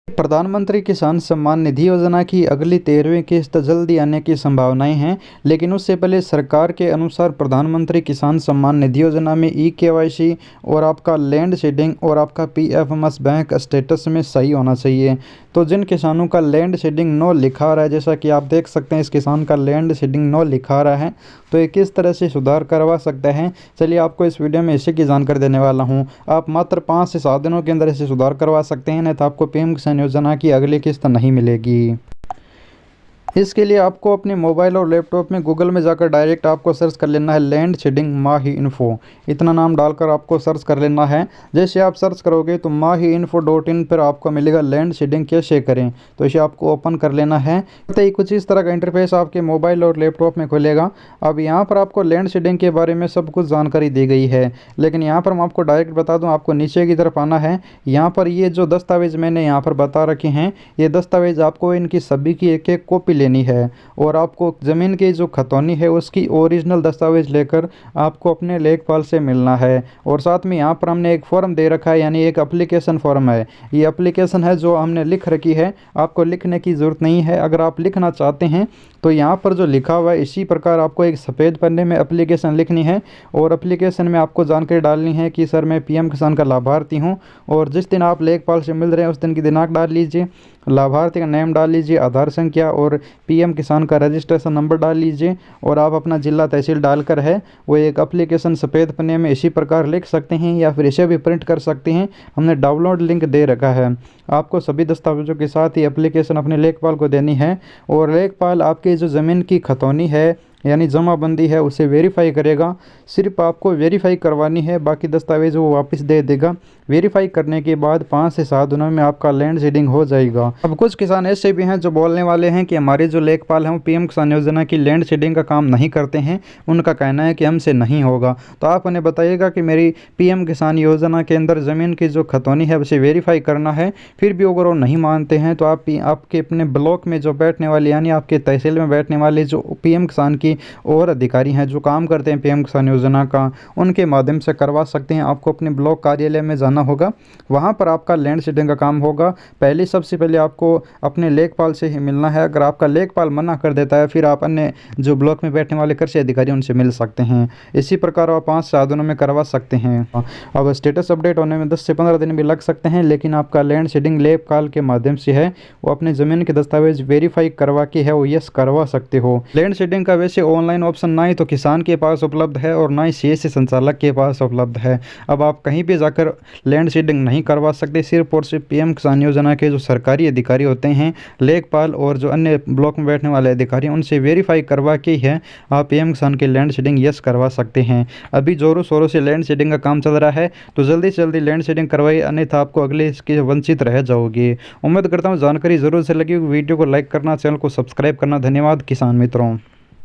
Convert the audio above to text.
प्रधानमंत्री किसान सम्मान निधि योजना की अगली 13वीं किस्त जल्दी आने की संभावनाएं हैं, लेकिन उससे पहले सरकार के अनुसार प्रधानमंत्री किसान सम्मान निधि योजना में ई-केवाईसी और आपका लैंड सीडिंग और आपका पीएफएमएस बैंक स्टेटस में सही होना चाहिए। तो जिन किसानों का लैंड सीडिंग नो लिखा रहा है, जैसा कि आप देख सकते हैं इस किसान का लैंड सीडिंग नो लिखा रहा है, तो ये किस तरह से सुधार करवा सकते हैं, चलिए आपको इस वीडियो में इसी की जानकारी देने वाला हूं। आप मात्र 5 से 7 दिनों के अंदर इसे सुधार करवा सकते हैं, नहीं तो आपको पीएम किसान योजना की अगली किस्त नहीं मिलेगी। इसके लिए आपको अपने मोबाइल और लैपटॉप में गूगल में जाकर डायरेक्ट आपको सर्च कर लेना है लैंड सीडिंग माही इन्फो, इतना नाम डालकर आपको सर्च कर लेना है। जैसे आप सर्च करोगे तो mahi-info.in पर आपको मिलेगा लैंड सीडिंग कैसे करें, तो इसे आपको ओपन कर लेना है। तो ये कुछ इस तरह का इंटरफेस आपके मोबाइल और लैपटॉप में खुलेगा। अब यहाँ पर आपको लैंड सीडिंग के बारे में सब कुछ जानकारी दी गई है, लेकिन यहाँ पर मैं आपको डायरेक्ट बता दूँ, आपको नीचे की तरफ आना है। यहाँ पर ये जो दस्तावेज़ मैंने यहाँ पर बता रखे हैं, ये दस्तावेज़ आपको इनकी सभी की एक एक कॉपी लेनी है और आपको ज़मीन की जो खतौनी है उसकी ओरिजिनल दस्तावेज लेकर आपको अपने लेखपाल से मिलना है। और साथ में यहाँ पर हमने एक फॉर्म दे रखा है, यानी एक एप्लीकेशन फॉर्म है। ये एप्लीकेशन है जो हमने लिख रखी है, आपको लिखने की ज़रूरत नहीं है। अगर आप लिखना चाहते हैं तो यहाँ पर जो लिखा हुआ है इसी प्रकार आपको एक सफ़ेद पन्ने में एप्लीकेशन लिखनी है और एप्लीकेशन में आपको जानकारी डालनी है कि सर मैं पीएम किसान का लाभार्थी हूँ, और जिस दिन आप लेखपाल से मिल रहे हैं उस दिन की दिनांक डाल लीजिए, लाभार्थी का नेम डाल लीजिए, आधार संख्या और पीएम किसान का रजिस्ट्रेशन नंबर डाल लीजिए और आप अपना जिला तहसील डालकर है वो एक एप्लीकेशन सफ़ेद पन्ने में इसी प्रकार लिख सकते हैं, या फिर इसे भी प्रिंट कर सकते हैं। हमने डाउनलोड लिंक दे रखा है। आपको सभी दस्तावेजों के साथ ही एप्लीकेशन अपने लेखपाल को देनी है और लेखपाल आपकी जो ज़मीन की खतौनी है यानी जमाबंदी है उसे वेरीफाई करेगा। सिर्फ आपको वेरीफाई करवानी है, बाकी दस्तावेज वो वापस दे देगा। वेरीफाई करने के बाद 5 से 7 दिनों में आपका लैंड सीडिंग हो जाएगा। अब कुछ किसान ऐसे भी हैं जो बोलने वाले हैं कि हमारे जो लेखपाल हैं वो पीएम किसान योजना की लैंड सीडिंग का काम नहीं करते हैं, उनका कहना है कि हमसे नहीं होगा। तो आप उन्हें बताइएगा कि मेरी पीएम किसान योजना के अंदर ज़मीन की जो खतौनी है उसे वेरीफाई करना है। फिर भी अगर वो नहीं मानते हैं तो आपके अपने ब्लॉक में जो बैठने वाले यानी आपके तहसील में बैठने वाले जो पीएम किसान की और अधिकारी हैं जो काम करते हैं पीएम किसान योजना का, उनके माध्यम से करवा सकते हैं। आपको अपने ब्लॉक कार्यालय में जाना होगा, वहां पर आपका लैंड सीडिंग का काम होगा। सबसे पहले आपको अपने लेखपाल से ही मिलना है। अगर आपका लेखपाल मना कर देता है फिर आप अन्य जो ब्लॉक में बैठने वाले कृषि अधिकारी उनसे मिल सकते हैं। इसी प्रकार आप 5 से 7 दिनों में करवा सकते हैं। अब स्टेटस अपडेट होने में 10 से 15 दिन भी लग सकते हैं, लेकिन आपका लैंड सीडिंग लेखपाल के माध्यम से है, वो अपने ज़मीन के दस्तावेज वेरीफाई करवा के है वो यस करवा सकते हो। लैंड सीडिंग का वैसे ऑनलाइन ऑप्शन ना ही तो किसान के पास उपलब्ध है और ना ही सीएससी संचालक के पास उपलब्ध है। अब आप कहीं भी जाकर लैंड सीडिंग नहीं करवा सकते, सिर्फ और सिर्फ पीएम किसान योजना के जो सरकारी अधिकारी होते हैं, लेखपाल और जो अन्य ब्लॉक में बैठने वाले अधिकारी, उनसे वेरीफाई करवा के ही है आप पीएम किसान की लैंड सीडिंग यस करवा सकते हैं। अभी जोरों शोरों से लैंड सीडिंग का काम चल रहा है, तो जल्दी से जल्दी लैंड सीडिंग करवाइए, अन्यथा आपको अगले इसके वंचित रह जाओगे। उम्मीद करता हूँ जानकारी जरूर से लगी। वीडियो को लाइक करना, चैनल को सब्सक्राइब करना। धन्यवाद किसान मित्रों।